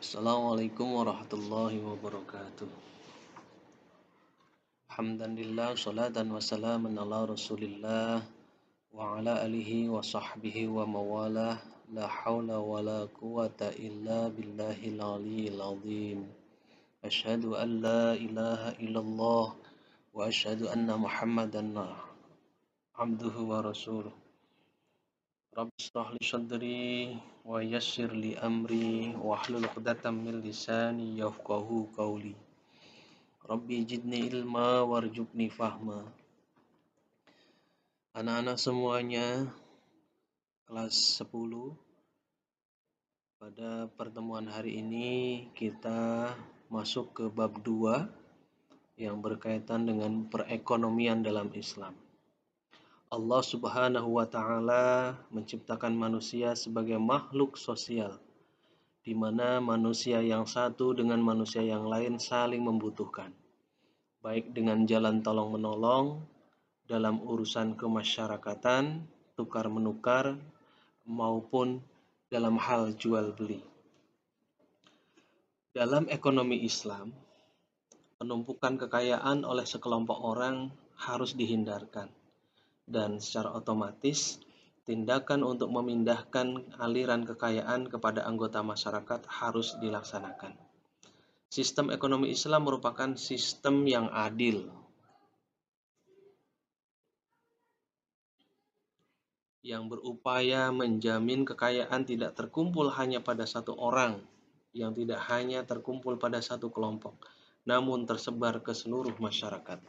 Assalamualaikum warahmatullahi wabarakatuh. Alhamdulillah, salatan wa salaman ala rasulillah wa ala alihi wa sahbihi wa mawalah. La hawla wa la quwata illa billahil aliyyil azim. Ashhadu an la ilaha illallah wa ashhadu anna muhammadan abduhu wa rasuluh. Rabbi shrah li sadri wa yassir li amri wa hlul 'uqdatam min lisani yafqahu qawli. Rabbi jidni ilma warjukni fahma. Anak-anak semuanya, kelas 10. Pada pertemuan hari ini kita masuk ke bab 2 yang berkaitan dengan perekonomian dalam Islam. Allah Subhanahu wa taala menciptakan manusia sebagai makhluk sosial, di mana manusia yang satu dengan manusia yang lain saling membutuhkan, baik dengan jalan tolong-menolong, dalam urusan kemasyarakatan, tukar-menukar, maupun dalam hal jual-beli. Dalam ekonomi Islam, penumpukan kekayaan oleh sekelompok orang harus dihindarkan, dan secara otomatis tindakan untuk memindahkan aliran kekayaan kepada anggota masyarakat harus dilaksanakan. Sistem ekonomi Islam merupakan sistem yang adil, yang berupaya menjamin kekayaan tidak terkumpul hanya pada satu orang, yang tidak hanya terkumpul pada satu kelompok, namun tersebar ke seluruh masyarakat.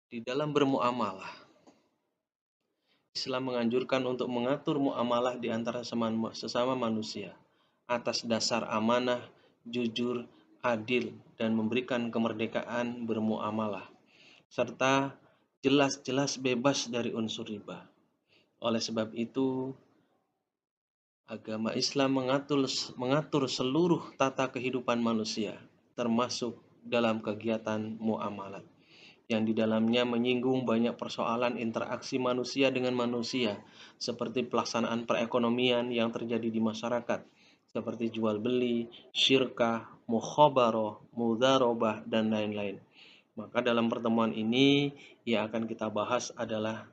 Di dalam bermuamalah, Islam menganjurkan untuk mengatur muamalah di antara sesama manusia atas dasar amanah, jujur, adil, dan memberikan kemerdekaan bermuamalah, serta jelas-jelas bebas dari unsur riba. Oleh sebab itu, agama Islam mengatur seluruh tata kehidupan manusia, termasuk dalam kegiatan muamalat, yang di dalamnya menyinggung banyak persoalan interaksi manusia dengan manusia, seperti pelaksanaan perekonomian yang terjadi di masyarakat, seperti jual beli, syirkah, mukhabarah, mudharabah, dan lain-lain. Maka dalam pertemuan ini yang akan kita bahas adalah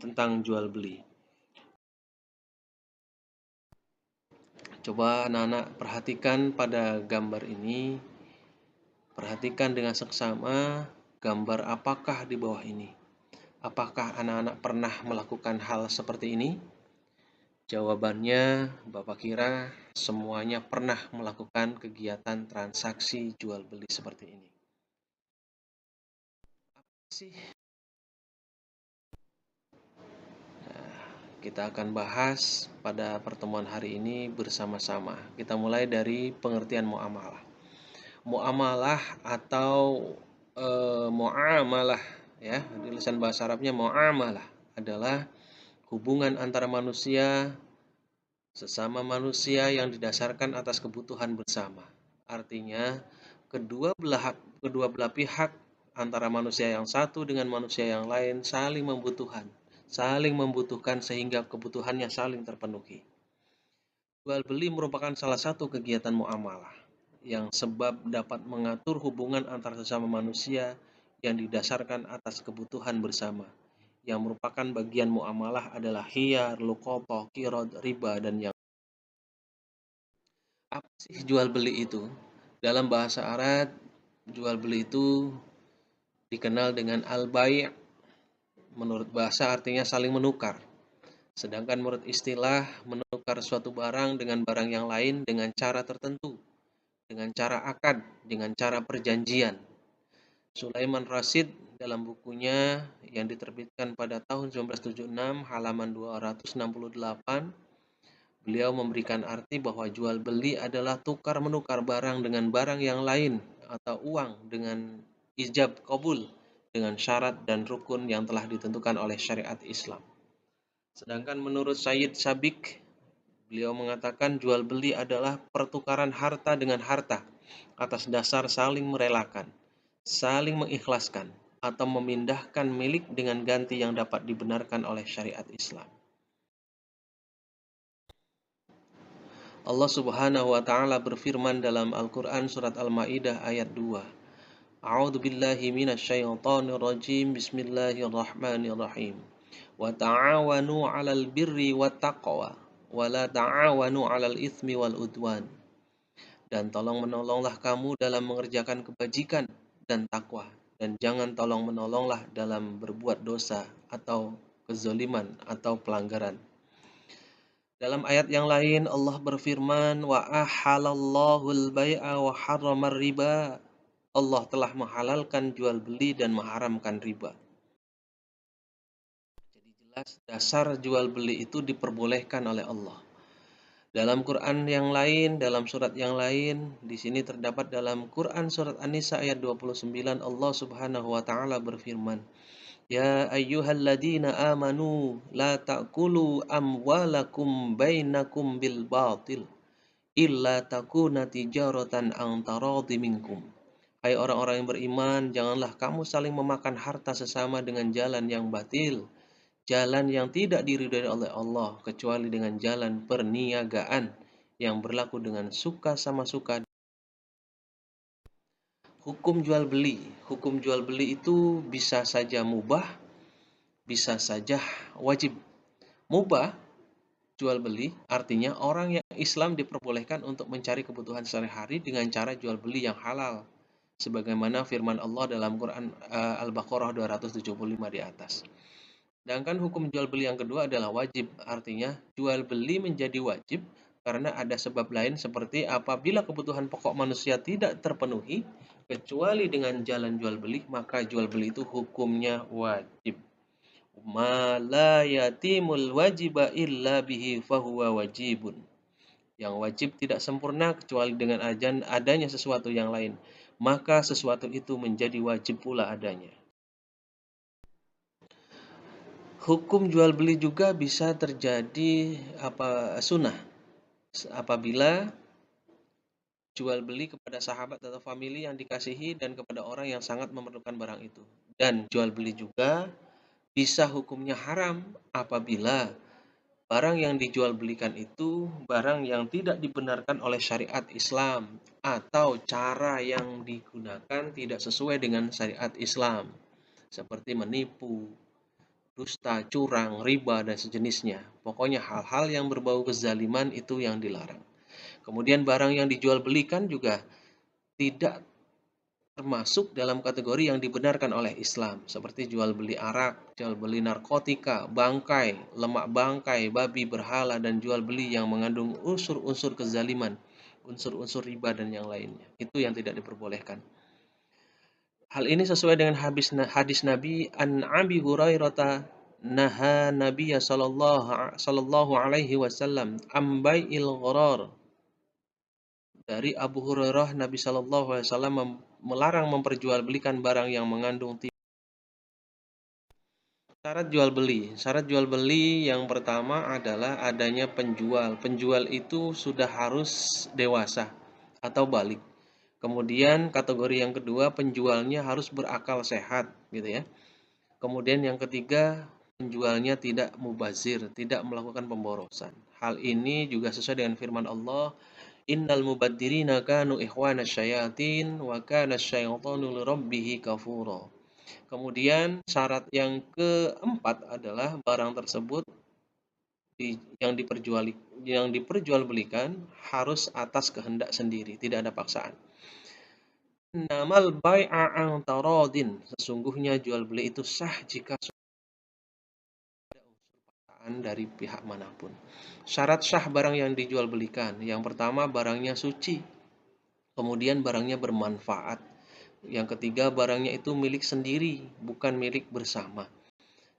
tentang jual beli. Coba anak-anak perhatikan pada gambar ini. Perhatikan dengan seksama gambar apakah di bawah ini. Apakah anak-anak pernah melakukan hal seperti ini? Jawabannya, Bapak kira semuanya pernah melakukan kegiatan transaksi jual beli seperti ini. Apa sih? Kita akan bahas pada pertemuan hari ini bersama-sama. Kita mulai dari pengertian muamalah. Muamalah atau muamalah, ya, di lisan bahasa Arabnya muamalah adalah hubungan antara manusia, sesama manusia yang didasarkan atas kebutuhan bersama. Artinya, kedua belah pihak antara manusia yang satu dengan manusia yang lain saling membutuhkan sehingga kebutuhannya saling terpenuhi. Jual beli merupakan salah satu kegiatan muamalah yang sebab dapat mengatur hubungan antar sesama manusia yang didasarkan atas kebutuhan bersama. Yang merupakan bagian muamalah adalah khiyar, luqatah, qirad, riba, dan yang. Apa sih jual beli itu? Dalam bahasa Arab, jual beli itu dikenal dengan al-bai'. Menurut bahasa artinya saling menukar. Sedangkan menurut istilah, menukar suatu barang dengan barang yang lain dengan cara tertentu, dengan cara akad, dengan cara perjanjian. Sulaiman Rasyid dalam bukunya yang diterbitkan pada tahun 1976 halaman 268, beliau memberikan arti bahwa jual beli adalah tukar menukar barang dengan barang yang lain atau uang dengan ijab qabul dengan syarat dan rukun yang telah ditentukan oleh syariat Islam. Sedangkan menurut Sayyid Sabiq, beliau mengatakan jual beli adalah pertukaran harta dengan harta atas dasar saling merelakan, saling mengikhlaskan, atau memindahkan milik dengan ganti yang dapat dibenarkan oleh syariat Islam. Allah Subhanahu wa taala berfirman dalam Al-Qur'an surat Al-Maidah ayat 2. A'udzu billahi minasyaitonir rajim. Bismillahirrahmanirrahim. Wa ta'awanu 'alal birri wat taqwa wa la ta'awanu 'alal itsmi wal udwan. Dan tolong menolonglah kamu dalam mengerjakan kebajikan dan takwa, dan jangan tolong menolonglah dalam berbuat dosa atau kezaliman atau pelanggaran. Dalam ayat yang lain Allah berfirman, wa ahalallahu al-bai'a wa harramar riba. Allah telah menghalalkan jual beli dan mengharamkan riba. Jadi jelas dasar jual beli itu diperbolehkan oleh Allah. Dalam Quran yang lain, dalam surat yang lain, di sini terdapat dalam Quran surat An-Nisa ayat 29, Allah Subhanahu wa taala berfirman, "Ya ayyuhalladzina amanu la ta'kulu amwalakum bainakum bil batil illa takuna tijaratan an taradhi minkum." Hai orang-orang yang beriman, janganlah kamu saling memakan harta sesama dengan jalan yang batil, jalan yang tidak diridhai oleh Allah, kecuali dengan jalan perniagaan yang berlaku dengan suka sama suka. Hukum jual beli itu bisa saja mubah, bisa saja wajib. Mubah jual beli artinya orang yang Islam diperbolehkan untuk mencari kebutuhan sehari-hari dengan cara jual beli yang halal, sebagaimana firman Allah dalam Quran Al-Baqarah 275 di atas. Sedangkan hukum jual beli yang kedua adalah wajib, artinya jual beli menjadi wajib karena ada sebab lain, seperti apabila kebutuhan pokok manusia tidak terpenuhi kecuali dengan jalan jual beli, maka jual beli itu hukumnya wajib. Ma la yatimul wajiba illa bihi fahuwa wajibun. Yang wajib tidak sempurna kecuali dengan adanya sesuatu yang lain, maka sesuatu itu menjadi wajib pula adanya. Hukum jual beli juga bisa terjadi sunnah apabila jual beli kepada sahabat atau famili yang dikasihi dan kepada orang yang sangat memerlukan barang itu. Dan jual beli juga bisa hukumnya haram apabila barang yang dijual belikan itu barang yang tidak dibenarkan oleh syariat Islam atau cara yang digunakan tidak sesuai dengan syariat Islam, seperti menipu, dusta, curang, riba, dan sejenisnya. Pokoknya hal-hal yang berbau kezaliman itu yang dilarang. Kemudian barang yang dijual belikan juga tidak termasuk dalam kategori yang dibenarkan oleh Islam, seperti jual beli arak, jual beli narkotika, bangkai, lemak bangkai, babi berhala, dan jual beli yang mengandung unsur-unsur kezaliman, unsur-unsur riba, dan yang lainnya. Itu yang tidak diperbolehkan. Hal ini sesuai dengan hadis Nabi an Abi Hurairah naha Nabi sallallahu alaihi wasallam am bai'il gharar. Dari Abu Hurairah, Nabi sallallahu alaihi wasallam melarang memperjualbelikan barang yang mengandung tipu. Syarat jual beli yang pertama adalah adanya penjual. Penjual itu sudah harus dewasa atau balik. Kemudian kategori yang kedua, penjualnya harus berakal sehat, gitu ya. Kemudian yang ketiga, penjualnya tidak mubazir, tidak melakukan pemborosan. Hal ini juga sesuai dengan firman Allah, innal mubadzirina kanu ikhwana syayatin wa kana syaitanu lirabbih kafura. Kemudian syarat yang keempat adalah barang tersebut yang diperjualbelikan harus atas kehendak sendiri, tidak ada paksaan. Namal bai'a an taradin. Sesungguhnya jual beli itu sah jika dari pihak manapun. Syarat sah barang yang dijual belikan. Yang pertama, barangnya suci. Kemudian barangnya bermanfaat. Yang ketiga, barangnya itu milik sendiri, bukan milik bersama.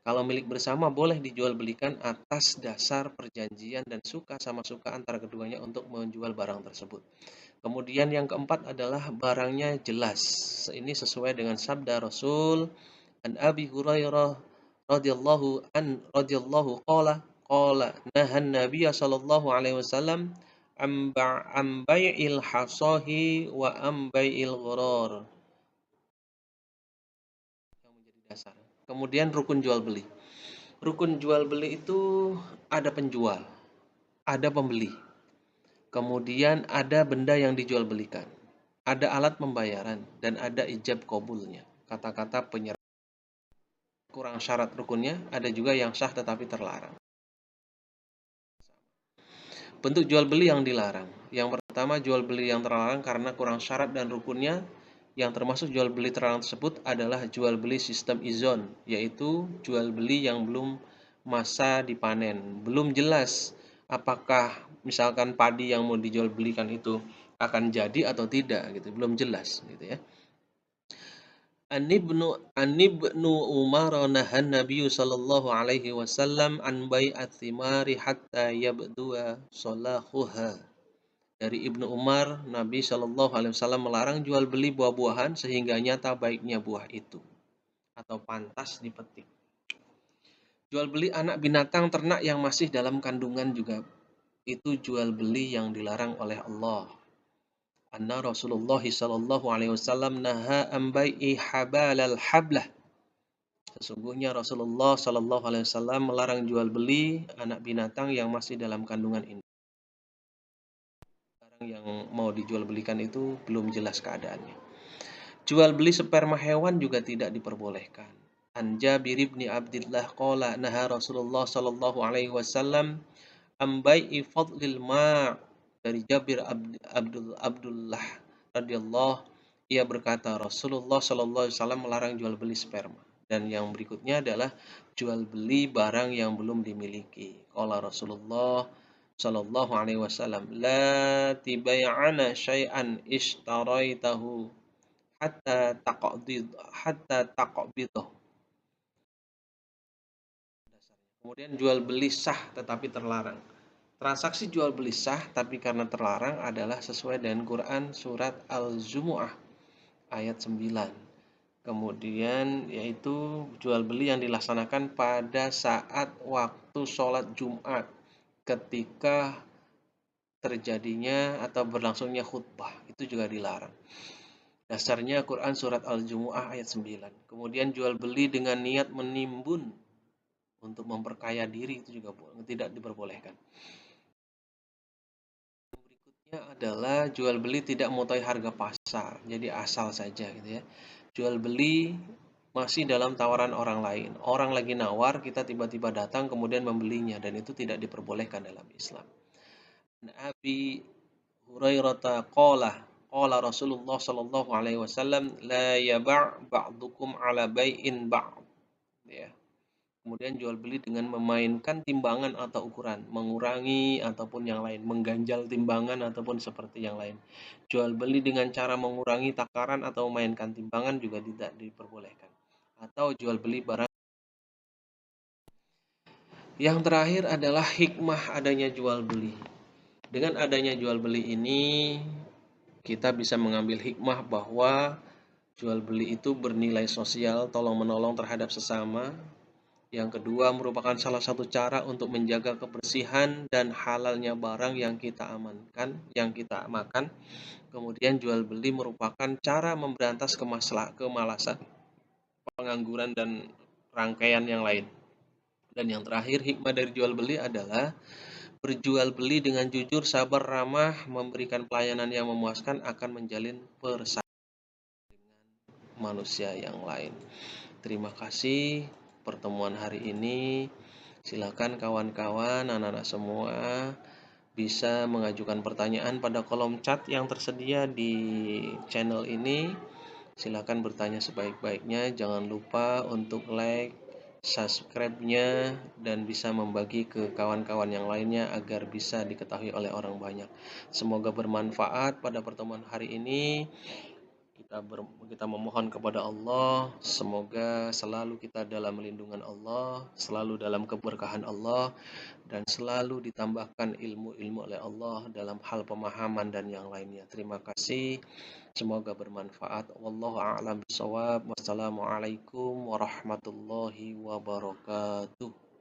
Kalau milik bersama boleh dijual belikan atas dasar perjanjian dan suka sama suka antara keduanya untuk menjual barang tersebut. Kemudian yang keempat adalah barangnya jelas. Ini sesuai dengan sabda Rasul an Abi Hurairah radhiyallahu qala nahan Nabiy sallallahu alaihi wasallam am bai'il hasahi wa am bai'il gharar, yang menjadi dasar. Kemudian rukun jual beli. Rukun jual beli itu ada penjual, ada pembeli. Kemudian ada benda yang dijual belikan. Ada alat pembayaran dan ada ijab kabulnya. Kata-kata penyerah kurang syarat rukunnya, ada juga yang sah tetapi terlarang. Bentuk jual beli yang dilarang. Yang pertama, jual beli yang terlarang karena kurang syarat dan rukunnya. Yang termasuk jual beli terlarang tersebut adalah jual beli sistem izon, yaitu jual beli yang belum masa dipanen. Belum jelas apakah misalkan padi yang mau dijual belikan itu akan jadi atau tidak gitu, belum jelas gitu ya. An ibnu Umar nahan Nabi sallallahu alaihi wasallam an bai'at thimari hatta yabdua salahuha. Dari Ibnu Umar, Nabi Shallallahu Alaihi Wasallam melarang jual beli buah-buahan sehingga nyata baiknya buah itu atau pantas dipetik. Jual beli anak binatang ternak yang masih dalam kandungan juga itu jual beli yang dilarang oleh Allah. Anna Rasulullah Shallallahu Alaihi Wasallam naha ambai habalal hablah. Sesungguhnya Rasulullah Shallallahu Alaihi Wasallam melarang jual beli anak binatang yang masih dalam kandungan ini. Barang yang mau dijual belikan itu belum jelas keadaannya. Jual beli sperma hewan juga tidak diperbolehkan. An Jabir bin Abdullah qala naha Rasulullah sallallahu alaihi wasallam am bai'i fadlil ma' dari Jabir Abdullah radhiyallahu ia berkata Rasulullah sallallahu alaihi wasallam melarang jual beli sperma dan yang berikutnya adalah jual beli barang yang belum dimiliki. Qala Rasulullah sallallahu alaihi wasallam la tibay'ana syai'an ishtaraitahu hatta taqbidah. Kemudian jual beli sah tetapi terlarang. Transaksi jual beli sah tapi karena terlarang adalah sesuai dengan Quran surat Al-Jumu'ah ayat 9. Kemudian yaitu jual beli yang dilaksanakan pada saat waktu sholat Jumat ketika terjadinya atau berlangsungnya khutbah, itu juga dilarang. Dasarnya Quran surat Al-Jumu'ah ayat 9. Kemudian jual beli dengan niat menimbun untuk memperkaya diri itu juga tidak diperbolehkan. Berikutnya adalah jual beli tidak mengetahui harga pasar, jadi asal saja gitu ya. Jual beli masih dalam tawaran orang lain. Orang lagi nawar, kita tiba-tiba datang kemudian membelinya dan itu tidak diperbolehkan dalam Islam. Abi Hurairah qala Rasulullah sallallahu alaihi wasallam la yaba' ba'dukum ala bai'in ba'd ya. Kemudian jual beli dengan memainkan timbangan atau ukuran, mengurangi ataupun yang lain, mengganjal timbangan ataupun seperti yang lain. Jual beli dengan cara mengurangi takaran atau memainkan timbangan juga tidak diperbolehkan. Atau jual beli barang. Yang terakhir adalah hikmah adanya jual beli. Dengan adanya jual beli ini, kita bisa mengambil hikmah bahwa jual beli itu bernilai sosial, tolong-menolong terhadap sesama. Yang kedua merupakan salah satu cara untuk menjaga kebersihan dan halalnya barang yang kita amankan, yang kita makan. Kemudian jual beli merupakan cara memberantas kemalasan, pengangguran dan rangkaian yang lain. Dan yang terakhir hikmah dari jual beli adalah berjual beli dengan jujur, sabar, ramah, memberikan pelayanan yang memuaskan akan menjalin persahabatan manusia yang lain. Terima kasih pertemuan hari ini. Silakan kawan-kawan, anak-anak semua bisa mengajukan pertanyaan pada kolom chat yang tersedia di channel ini. Silakan bertanya sebaik-baiknya. Jangan lupa untuk like, subscribe-nya dan bisa membagi ke kawan-kawan yang lainnya agar bisa diketahui oleh orang banyak. Semoga bermanfaat pada pertemuan hari ini. Kita memohon kepada Allah, semoga selalu kita dalam lindungan Allah, selalu dalam keberkahan Allah, dan selalu ditambahkan ilmu-ilmu oleh Allah dalam hal pemahaman dan yang lainnya. Terima kasih, semoga bermanfaat. Wallahu a'lam bishawab. Wassalamualaikum warahmatullahi wabarakatuh.